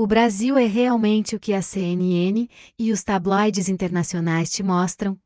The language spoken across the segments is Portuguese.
O Brasil é realmente o que a CNN e os tabloides internacionais te mostram?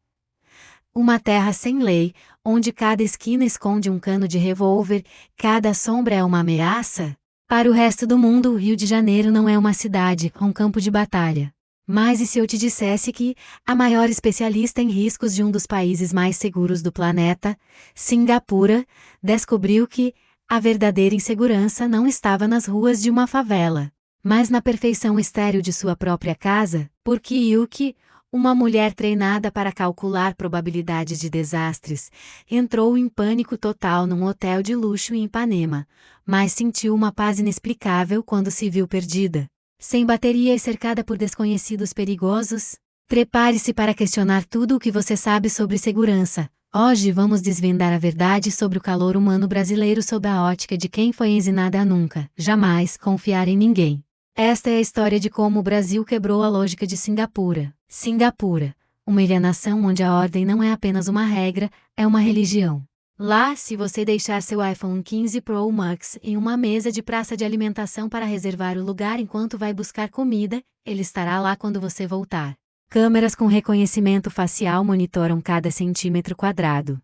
Uma terra sem lei, onde cada esquina esconde um cano de revólver, cada sombra é uma ameaça? Para o resto do mundo, o Rio de Janeiro não é uma cidade, é um campo de batalha. Mas e se eu te dissesse que a maior especialista em riscos de um dos países mais seguros do planeta, Singapura, descobriu que a verdadeira insegurança não estava nas ruas de uma favela, mas na perfeição estéril de sua própria casa, porque Yuki, uma mulher treinada para calcular probabilidades de desastres, entrou em pânico total num hotel de luxo em Ipanema, mas sentiu uma paz inexplicável quando se viu perdida, sem bateria e cercada por desconhecidos perigosos. Prepare-se para questionar tudo o que você sabe sobre segurança. Hoje vamos desvendar a verdade sobre o calor humano brasileiro sob a ótica de quem foi ensinado a nunca, jamais confiar em ninguém. Esta é a história de como o Brasil quebrou a lógica de Singapura. Singapura, uma alienação onde a ordem não é apenas uma regra, é uma religião. Lá, se você deixar seu iPhone 15 Pro Max em uma mesa de praça de alimentação para reservar o lugar enquanto vai buscar comida, ele estará lá quando você voltar. Câmeras com reconhecimento facial monitoram cada centímetro quadrado.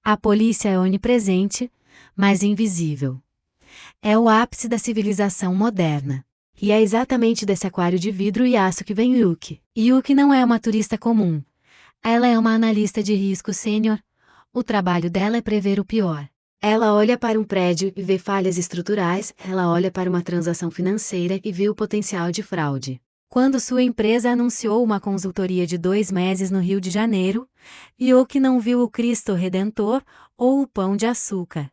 A polícia é onipresente, mas invisível. É o ápice da civilização moderna. E é exatamente desse aquário de vidro e aço que vem Yuki. Yuki não é uma turista comum. Ela é uma analista de risco sênior. O trabalho dela é prever o pior. Ela olha para um prédio e vê falhas estruturais, ela olha para uma transação financeira e vê o potencial de fraude. Quando sua empresa anunciou uma consultoria de 2 meses no Rio de Janeiro, Yuki não viu o Cristo Redentor ou o Pão de Açúcar.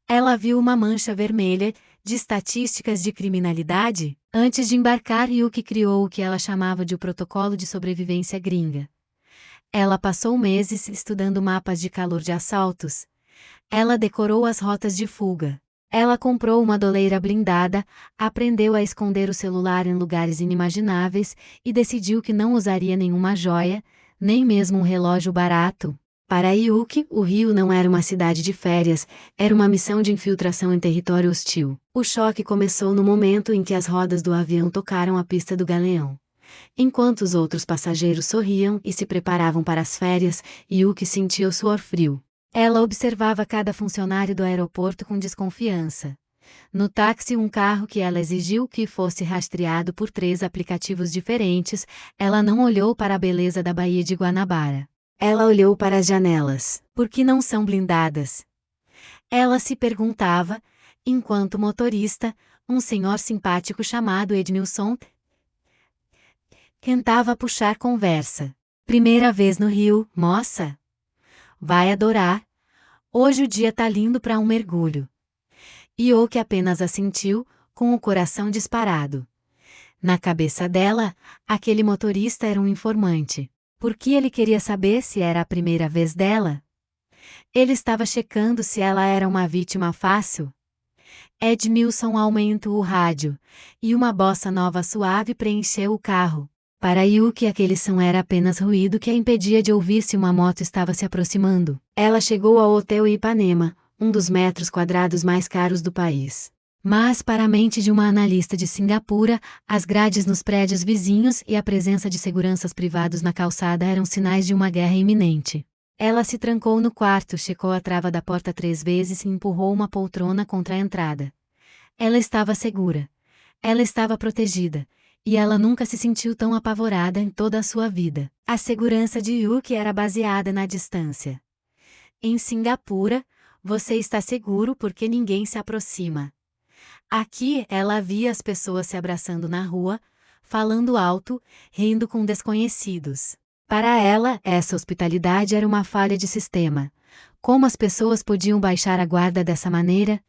Ela viu uma mancha vermelha de estatísticas de criminalidade. Antes de embarcar, Yuki criou o que ela chamava de o protocolo de sobrevivência gringa. Ela passou meses estudando mapas de calor de assaltos. Ela decorou as rotas de fuga. Ela comprou uma doleira blindada, aprendeu a esconder o celular em lugares inimagináveis e decidiu que não usaria nenhuma joia, nem mesmo um relógio barato. Para Yuki, o Rio não era uma cidade de férias, era uma missão de infiltração em território hostil. O choque começou no momento em que as rodas do avião tocaram a pista do Galeão. Enquanto os outros passageiros sorriam e se preparavam para as férias, Yuki sentia o suor frio. Ela observava cada funcionário do aeroporto com desconfiança. No táxi, um carro que ela exigiu que fosse rastreado por 3 aplicativos diferentes, ela não olhou para a beleza da Baía de Guanabara. Ela olhou para as janelas. Por que não são blindadas? Ela se perguntava, enquanto motorista, um senhor simpático chamado Edmilson tentava puxar conversa. Primeira vez no Rio, moça? Vai adorar. Hoje o dia tá lindo para um mergulho. Yuki apenas assentiu, com o coração disparado. Na cabeça dela, aquele motorista era um informante. Por que ele queria saber se era a primeira vez dela? Ele estava checando se ela era uma vítima fácil. Edmilson aumentou o rádio, e uma bossa nova suave preencheu o carro. Para Yuki, aquele som era apenas ruído que a impedia de ouvir se uma moto estava se aproximando. Ela chegou ao Hotel Ipanema, um dos metros quadrados mais caros do país. Mas para a mente de uma analista de Singapura, as grades nos prédios vizinhos e a presença de seguranças privados na calçada eram sinais de uma guerra iminente. Ela se trancou no quarto, checou a trava da porta 3 vezes e empurrou uma poltrona contra a entrada. Ela estava segura. Ela estava protegida. E ela nunca se sentiu tão apavorada em toda a sua vida. A segurança de Yuki era baseada na distância. Em Singapura, você está seguro porque ninguém se aproxima. Aqui, ela via as pessoas se abraçando na rua, falando alto, rindo com desconhecidos. Para ela, essa hospitalidade era uma falha de sistema. Como as pessoas podiam baixar a guarda dessa maneira?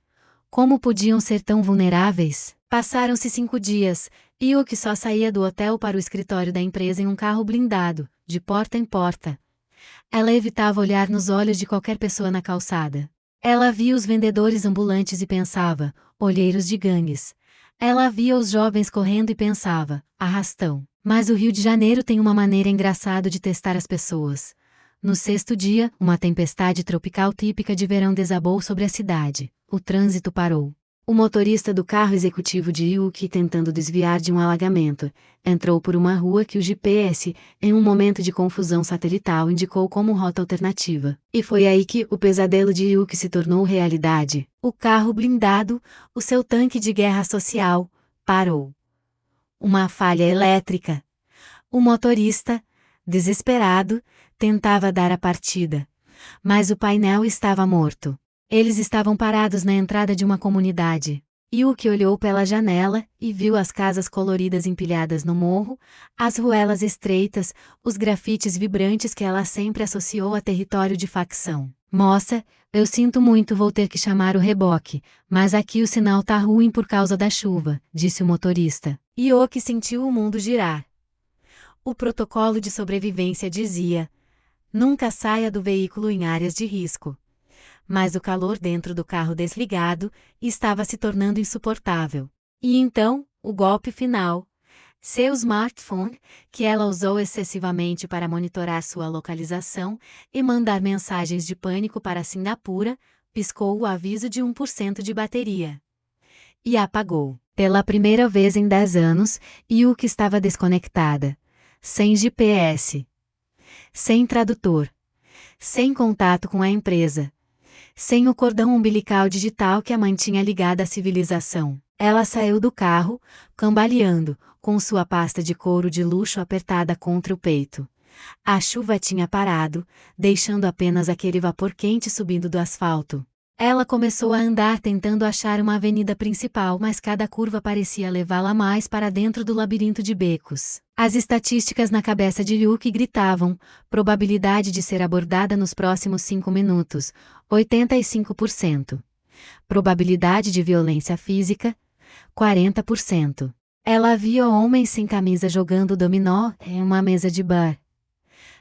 Como podiam ser tão vulneráveis? Passaram-se 5 dias, e Yuki só saía do hotel para o escritório da empresa em um carro blindado, de porta em porta. Ela evitava olhar nos olhos de qualquer pessoa na calçada. Ela via os vendedores ambulantes e pensava, olheiros de gangues. Ela via os jovens correndo e pensava, arrastão. Mas o Rio de Janeiro tem uma maneira engraçada de testar as pessoas. No 6º dia, uma tempestade tropical típica de verão desabou sobre a cidade. O trânsito parou. O motorista do carro executivo de Yuki, tentando desviar de um alagamento, entrou por uma rua que o GPS, em um momento de confusão satelital, indicou como rota alternativa. E foi aí que o pesadelo de Yuki se tornou realidade. O carro blindado, o seu tanque de guerra social, parou. Uma falha elétrica. O motorista, desesperado, tentava dar a partida. Mas o painel estava morto. Eles estavam parados na entrada de uma comunidade. Yuki olhou pela janela e viu as casas coloridas empilhadas no morro, as ruelas estreitas, os grafites vibrantes que ela sempre associou a território de facção. Moça, eu sinto muito, vou ter que chamar o reboque, mas aqui o sinal tá ruim por causa da chuva, disse o motorista. Yuki sentiu o mundo girar. O protocolo de sobrevivência dizia: nunca saia do veículo em áreas de risco. Mas o calor dentro do carro desligado estava se tornando insuportável. E então, o golpe final. Seu smartphone, que ela usou excessivamente para monitorar sua localização e mandar mensagens de pânico para Singapura, piscou o aviso de 1% de bateria. E apagou. Pela primeira vez em 10 anos, Yuki estava desconectada. Sem GPS. Sem tradutor. Sem contato com a empresa. Sem o cordão umbilical digital que a mantinha ligada à civilização. Ela saiu do carro, cambaleando, com sua pasta de couro de luxo apertada contra o peito. A chuva tinha parado, deixando apenas aquele vapor quente subindo do asfalto. Ela começou a andar tentando achar uma avenida principal, mas cada curva parecia levá-la mais para dentro do labirinto de becos. As estatísticas na cabeça de Yuki gritavam: probabilidade de ser abordada nos próximos 5 minutos, 85%. Probabilidade de violência física, 40%. Ela via homens sem camisa jogando dominó em uma mesa de bar.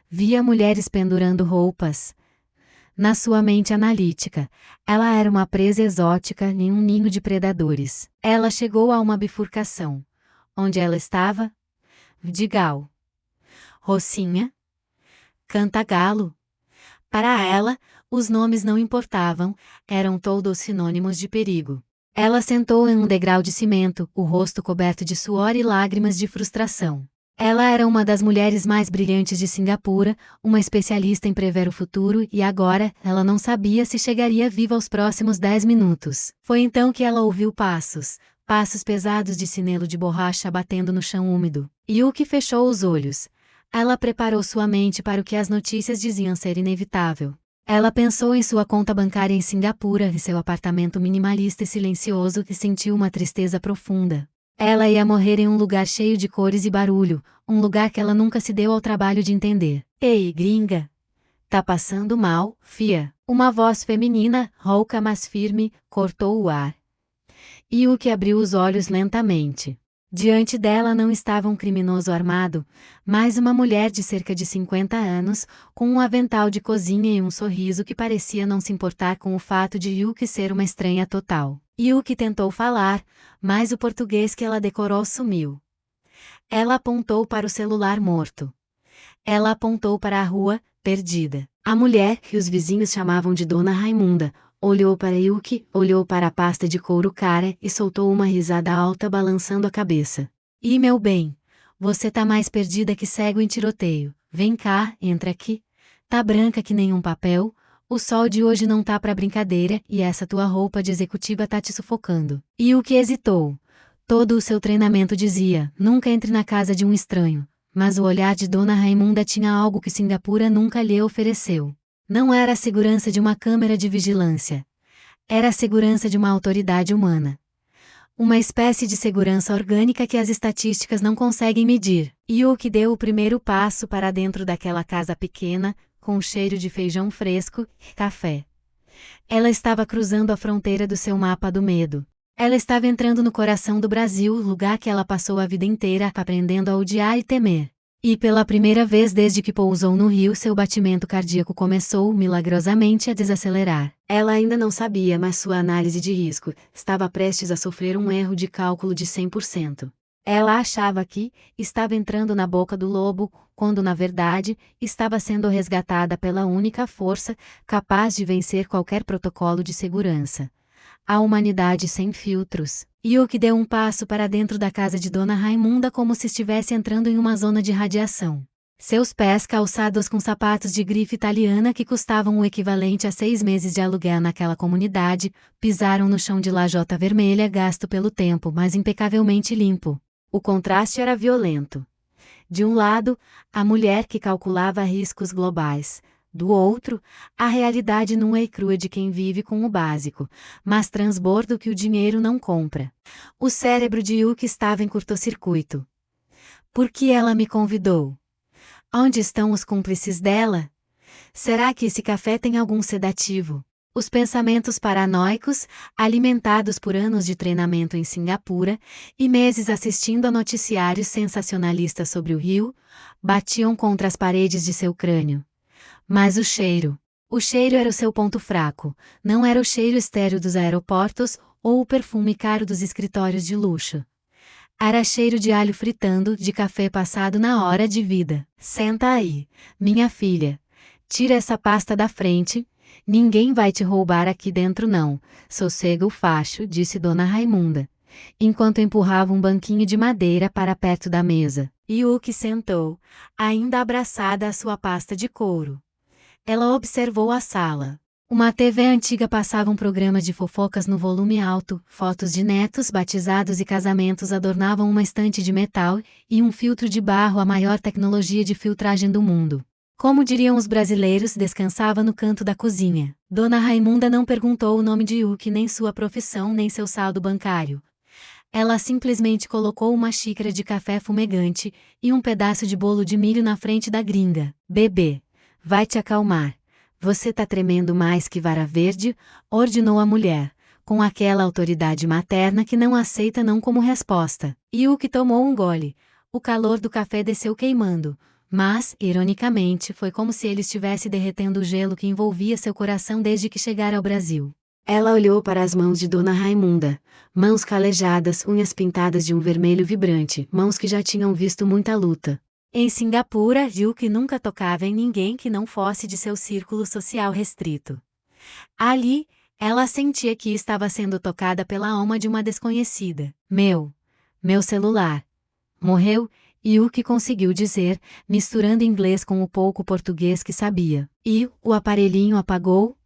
Via mulheres pendurando roupas. Na sua mente analítica, ela era uma presa exótica em um ninho de predadores. Ela chegou a uma bifurcação. Onde ela estava? Vidigal. Rocinha? Cantagalo? Para ela, os nomes não importavam, eram todos sinônimos de perigo. Ela sentou em um degrau de cimento, o rosto coberto de suor e lágrimas de frustração. Ela era uma das mulheres mais brilhantes de Singapura, uma especialista em prever o futuro, e agora, ela não sabia se chegaria viva aos próximos 10 minutos. Foi então que ela ouviu passos pesados de cinelo de borracha batendo no chão úmido. Yuki fechou os olhos. Ela preparou sua mente para o que as notícias diziam ser inevitável. Ela pensou em sua conta bancária em Singapura e seu apartamento minimalista e silencioso e sentiu uma tristeza profunda. Ela ia morrer em um lugar cheio de cores e barulho, um lugar que ela nunca se deu ao trabalho de entender. Ei, gringa! Tá passando mal, fia? Uma voz feminina, rouca mas firme, cortou o ar. Yuki abriu os olhos lentamente. Diante dela não estava um criminoso armado, mas uma mulher de cerca de 50 anos, com um avental de cozinha e um sorriso que parecia não se importar com o fato de Yuki ser uma estranha total. Yuki tentou falar, mas o português que ela decorou sumiu. Ela apontou para o celular morto. Ela apontou para a rua, perdida. A mulher, que os vizinhos chamavam de Dona Raimunda, olhou para Yuki, olhou para a pasta de couro cara e soltou uma risada alta balançando a cabeça. "E meu bem, você tá mais perdida que cego em tiroteio. Vem cá, entra aqui. Tá branca que nem um papel, o sol de hoje não tá pra brincadeira e essa tua roupa de executiva tá te sufocando." Yuki hesitou. Todo o seu treinamento dizia, nunca entre na casa de um estranho, mas o olhar de Dona Raimunda tinha algo que Singapura nunca lhe ofereceu. Não era a segurança de uma câmera de vigilância. Era a segurança de uma autoridade humana. Uma espécie de segurança orgânica que as estatísticas não conseguem medir. Yuki deu o primeiro passo para dentro daquela casa pequena, com o cheiro de feijão fresco e café. Ela estava cruzando a fronteira do seu mapa do medo. Ela estava entrando no coração do Brasil, lugar que ela passou a vida inteira aprendendo a odiar e temer. E pela primeira vez desde que pousou no Rio, seu batimento cardíaco começou milagrosamente a desacelerar. Ela ainda não sabia, mas sua análise de risco estava prestes a sofrer um erro de cálculo de 100%. Ela achava que estava entrando na boca do lobo, quando na verdade estava sendo resgatada pela única força capaz de vencer qualquer protocolo de segurança: A humanidade sem filtros. Yuki deu um passo para dentro da casa de Dona Raimunda como se estivesse entrando em uma zona de radiação. Seus pés calçados com sapatos de grife italiana que custavam o equivalente a 6 meses de aluguel naquela comunidade, pisaram no chão de lajota vermelha gasto pelo tempo, mas impecavelmente limpo. O contraste era violento. De um lado, a mulher que calculava riscos globais. Do outro, a realidade nua e crua de quem vive com o básico, mas transbordo que o dinheiro não compra. O cérebro de Yuki estava em curto-circuito. Por que ela me convidou? Onde estão os cúmplices dela? Será que esse café tem algum sedativo? Os pensamentos paranoicos, alimentados por anos de treinamento em Singapura e meses assistindo a noticiários sensacionalistas sobre o Rio, batiam contra as paredes de seu crânio. Mas o cheiro era o seu ponto fraco, não era o cheiro estéril dos aeroportos ou o perfume caro dos escritórios de luxo. Era cheiro de alho fritando, de café passado na hora de vida. Senta aí, minha filha. Tira essa pasta da frente. Ninguém vai te roubar aqui dentro não. Sossega o facho, disse Dona Raimunda, enquanto empurrava um banquinho de madeira para perto da mesa. Yuki sentou, ainda abraçada à sua pasta de couro. Ela observou a sala. Uma TV antiga passava um programa de fofocas no volume alto, fotos de netos, batizados e casamentos adornavam uma estante de metal, e um filtro de barro, a maior tecnologia de filtragem do mundo. Como diriam os brasileiros, descansava no canto da cozinha. Dona Raimunda não perguntou o nome de Yuki, nem sua profissão, nem seu saldo bancário. Ela simplesmente colocou uma xícara de café fumegante e um pedaço de bolo de milho na frente da gringa. Bebê, vai te acalmar. Você tá tremendo mais que vara verde, ordenou a mulher, com aquela autoridade materna que não aceita não como resposta. Yuki tomou um gole. O calor do café desceu queimando, mas, ironicamente, foi como se ele estivesse derretendo o gelo que envolvia seu coração desde que chegara ao Brasil. Ela olhou para as mãos de Dona Raimunda, mãos calejadas, unhas pintadas de um vermelho vibrante, mãos que já tinham visto muita luta. Em Singapura, Yuki nunca tocava em ninguém que não fosse de seu círculo social restrito. Ali, ela sentia que estava sendo tocada pela alma de uma desconhecida. Meu celular. Morreu, Yuki conseguiu dizer, misturando inglês com o pouco português que sabia. E, o aparelhinho apagou?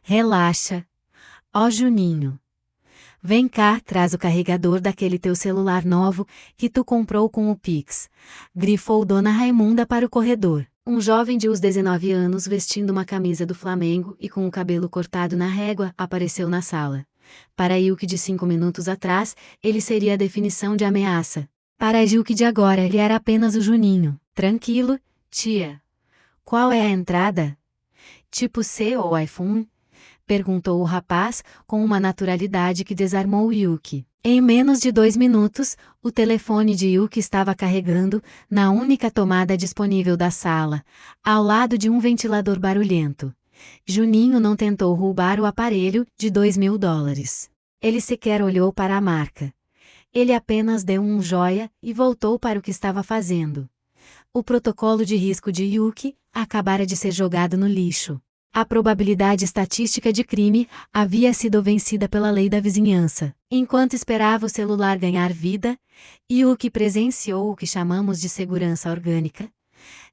Relaxa. Ó Juninho. Vem cá, traz o carregador daquele teu celular novo, que tu comprou com o Pix. Grifou Dona Raimunda para o corredor. Um jovem de uns 19 anos vestindo uma camisa do Flamengo e com o cabelo cortado na régua, apareceu na sala. Para Yuki de 5 minutos atrás, ele seria a definição de ameaça. Para Yuki de agora, ele era apenas o Juninho. Tranquilo, tia. Qual é a entrada? Tipo C ou iPhone? Perguntou o rapaz, com uma naturalidade que desarmou Yuki. Em menos de 2 minutos, o telefone de Yuki estava carregando, na única tomada disponível da sala, ao lado de um ventilador barulhento. Juninho não tentou roubar o aparelho, de $2.000. Ele sequer olhou para a marca. Ele apenas deu um joia e voltou para o que estava fazendo. O protocolo de risco de Yuki acabara de ser jogado no lixo. A probabilidade estatística de crime havia sido vencida pela lei da vizinhança. Enquanto esperava o celular ganhar vida, Yuki presenciou o que chamamos de segurança orgânica.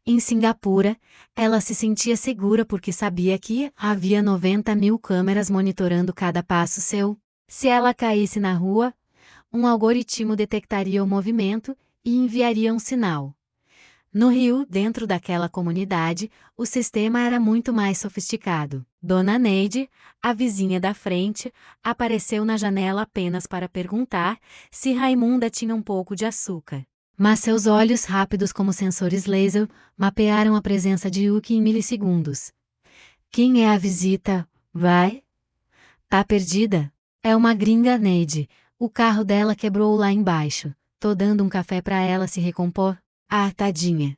Em Singapura, ela se sentia segura porque sabia que havia 90.000 câmeras monitorando cada passo seu. Se ela caísse na rua, um algoritmo detectaria o movimento e enviaria um sinal. No Rio, dentro daquela comunidade, o sistema era muito mais sofisticado. Dona Neide, a vizinha da frente, apareceu na janela apenas para perguntar se Raimunda tinha um pouco de açúcar. Mas seus olhos rápidos como sensores laser mapearam a presença de Yuki em milissegundos. Quem é a visita? Vai? Tá perdida? É uma gringa, Neide. O carro dela quebrou lá embaixo. Tô dando um café para ela se recompor. Ah, tadinha.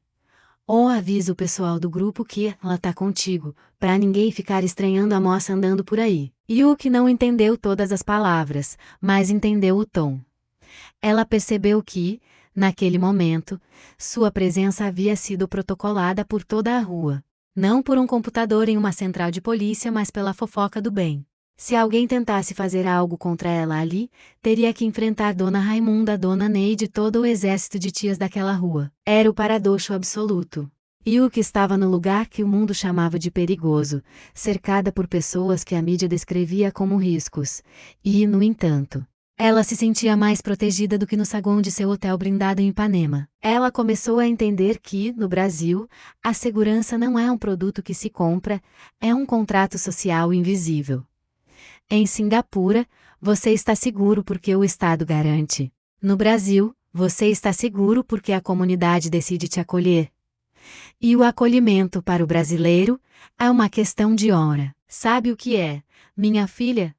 Ou avisa o pessoal do grupo que ela tá contigo, pra ninguém ficar estranhando a moça andando por aí. Yuki não entendeu todas as palavras, mas entendeu o tom. Ela percebeu que, naquele momento, sua presença havia sido protocolada por toda a rua. Não por um computador em uma central de polícia, mas pela fofoca do bem. Se alguém tentasse fazer algo contra ela ali, teria que enfrentar Dona Raimunda, Dona Neide e todo o exército de tias daquela rua. Era o paradoxo absoluto. Yuki estava no lugar que o mundo chamava de perigoso, cercada por pessoas que a mídia descrevia como riscos. E, no entanto, ela se sentia mais protegida do que no saguão de seu hotel blindado em Ipanema. Ela começou a entender que, no Brasil, a segurança não é um produto que se compra, é um contrato social invisível. Em Singapura, você está seguro porque o Estado garante. No Brasil, você está seguro porque a comunidade decide te acolher. E o acolhimento para o brasileiro é uma questão de honra. Sabe o que é, minha filha?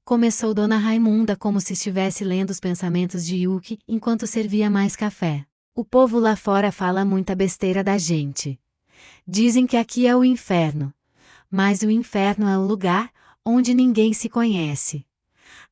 Começou Dona Raimunda como se estivesse lendo os pensamentos de Yuki enquanto servia mais café. O povo lá fora fala muita besteira da gente. Dizem que aqui é o inferno. Mas o inferno é o lugar onde ninguém se conhece.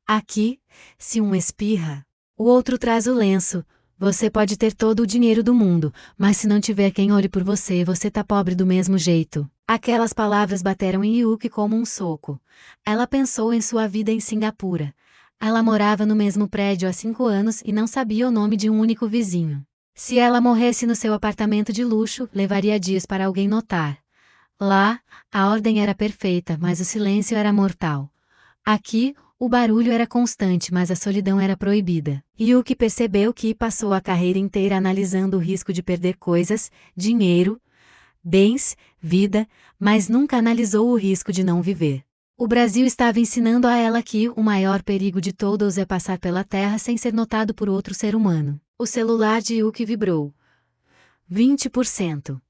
Aqui, se um espirra, o outro traz o lenço. Você pode ter todo o dinheiro do mundo, mas se não tiver quem olhe por você, você tá pobre do mesmo jeito. Aquelas palavras bateram em Yuki como um soco. Ela pensou em sua vida em Singapura. Ela morava no mesmo prédio há 5 anos e não sabia o nome de um único vizinho. Se ela morresse no seu apartamento de luxo, levaria dias para alguém notar. Lá, a ordem era perfeita, mas o silêncio era mortal. Aqui, o barulho era constante, mas a solidão era proibida. Yuki percebeu que passou a carreira inteira analisando o risco de perder coisas, dinheiro, bens, vida, mas nunca analisou o risco de não viver. O Brasil estava ensinando a ela que o maior perigo de todos é passar pela terra sem ser notado por outro ser humano. O celular de Yuki vibrou. 20%.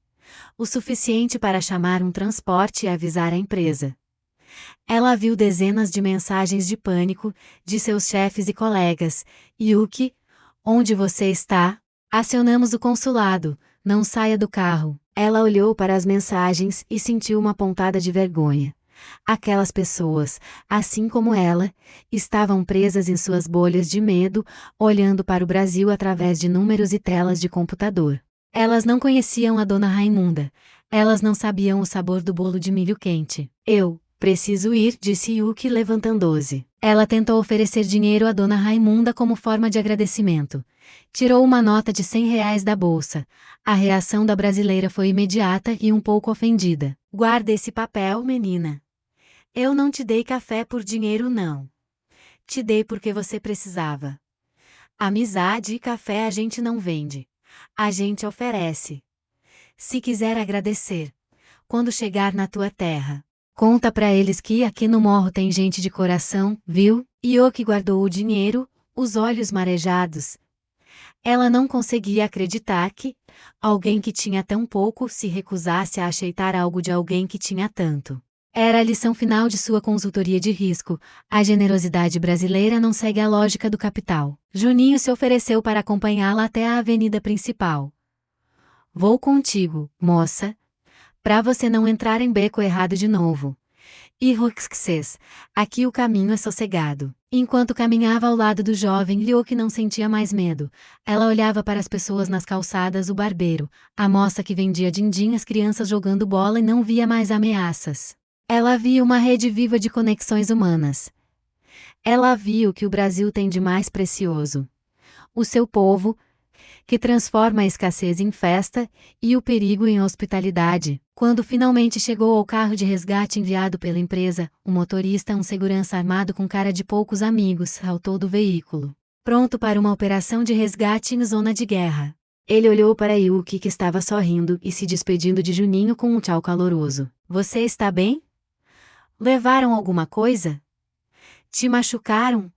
O suficiente para chamar um transporte e avisar a empresa. Ela viu dezenas de mensagens de pânico de seus chefes e colegas. Yuki, onde você está? Acionamos o consulado, não saia do carro. Ela olhou para as mensagens e sentiu uma pontada de vergonha. Aquelas pessoas, assim como ela, estavam presas em suas bolhas de medo, olhando para o Brasil através de números e telas de computador. Elas não conheciam a Dona Raimunda. Elas não sabiam o sabor do bolo de milho quente. Eu preciso ir, disse Yuki levantando-se. Ela tentou oferecer dinheiro a Dona Raimunda como forma de agradecimento. Tirou uma nota de R$ 100 da bolsa. A reação da brasileira foi imediata e um pouco ofendida. Guarda esse papel, menina. Eu não te dei café por dinheiro, não. Te dei porque você precisava. Amizade e café a gente não vende. A gente oferece. Se quiser agradecer, quando chegar na tua terra, conta pra eles que aqui no morro tem gente de coração, viu? Yuki guardou o dinheiro, os olhos marejados. Ela não conseguia acreditar que alguém que tinha tão pouco se recusasse a aceitar algo de alguém que tinha tanto. Era a lição final de sua consultoria de risco. A generosidade brasileira não segue a lógica do capital. Juninho se ofereceu para acompanhá-la até a avenida principal. Vou contigo, moça. Pra você não entrar em beco errado de novo. E Roxxes, aqui o caminho é sossegado. Enquanto caminhava ao lado do jovem Yuki não sentia mais medo. Ela olhava para as pessoas nas calçadas, o barbeiro, a moça que vendia din-din, as crianças jogando bola e não via mais ameaças. Ela via uma rede viva de conexões humanas. Ela viu o que o Brasil tem de mais precioso. O seu povo, que transforma a escassez em festa e o perigo em hospitalidade. Quando finalmente chegou ao carro de resgate enviado pela empresa, o motorista, um segurança armado com cara de poucos amigos, saltou do veículo. Pronto para uma operação de resgate em zona de guerra. Ele olhou para Yuki, que estava sorrindo e se despedindo de Juninho com um tchau caloroso. Você está bem? Levaram alguma coisa? Te machucaram?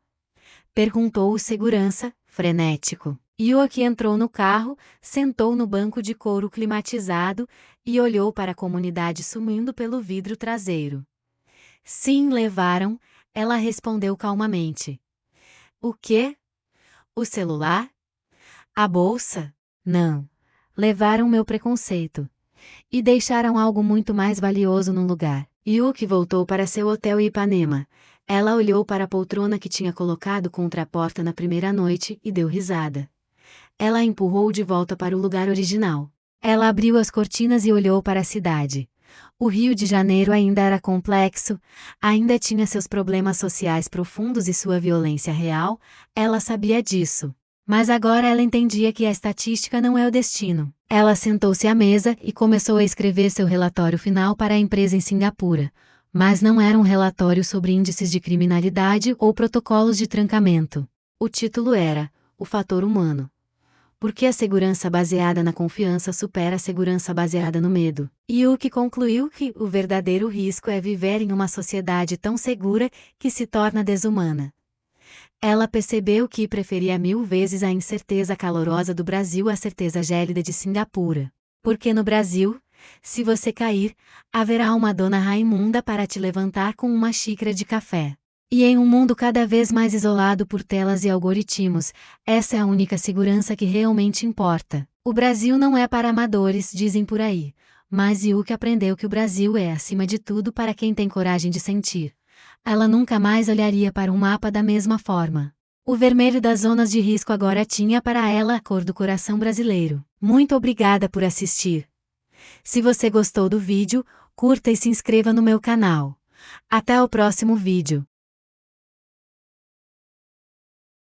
Perguntou o segurança, frenético. Yuki entrou no carro, sentou no banco de couro climatizado e olhou para a comunidade sumindo pelo vidro traseiro. Sim, levaram, ela respondeu calmamente. O quê? O celular? A bolsa? Não. Levaram meu preconceito. E deixaram algo muito mais valioso no lugar. Yuki voltou para seu hotel em Ipanema. Ela olhou para a poltrona que tinha colocado contra a porta na primeira noite e deu risada. Ela a empurrou de volta para o lugar original. Ela abriu as cortinas e olhou para a cidade. O Rio de Janeiro ainda era complexo, ainda tinha seus problemas sociais profundos e sua violência real, ela sabia disso. Mas agora ela entendia que a estatística não é o destino. Ela sentou-se à mesa e começou a escrever seu relatório final para a empresa em Singapura. Mas não era um relatório sobre índices de criminalidade ou protocolos de trancamento. O título era O Fator Humano. Porque a segurança baseada na confiança supera a segurança baseada no medo. E o que concluiu que o verdadeiro risco é viver em uma sociedade tão segura que se torna desumana. Ela percebeu que preferia 1000 vezes a incerteza calorosa do Brasil à certeza gélida de Singapura. Porque no Brasil, se você cair, haverá uma dona Raimunda para te levantar com uma xícara de café. E em um mundo cada vez mais isolado por telas e algoritmos, essa é a única segurança que realmente importa. O Brasil não é para amadores, dizem por aí. Mas Yuki aprendeu que o Brasil é, acima de tudo, para quem tem coragem de sentir. Ela nunca mais olharia para um mapa da mesma forma. O vermelho das zonas de risco agora tinha para ela a cor do coração brasileiro. Muito obrigada por assistir. Se você gostou do vídeo, curta e se inscreva no meu canal. Até o próximo vídeo.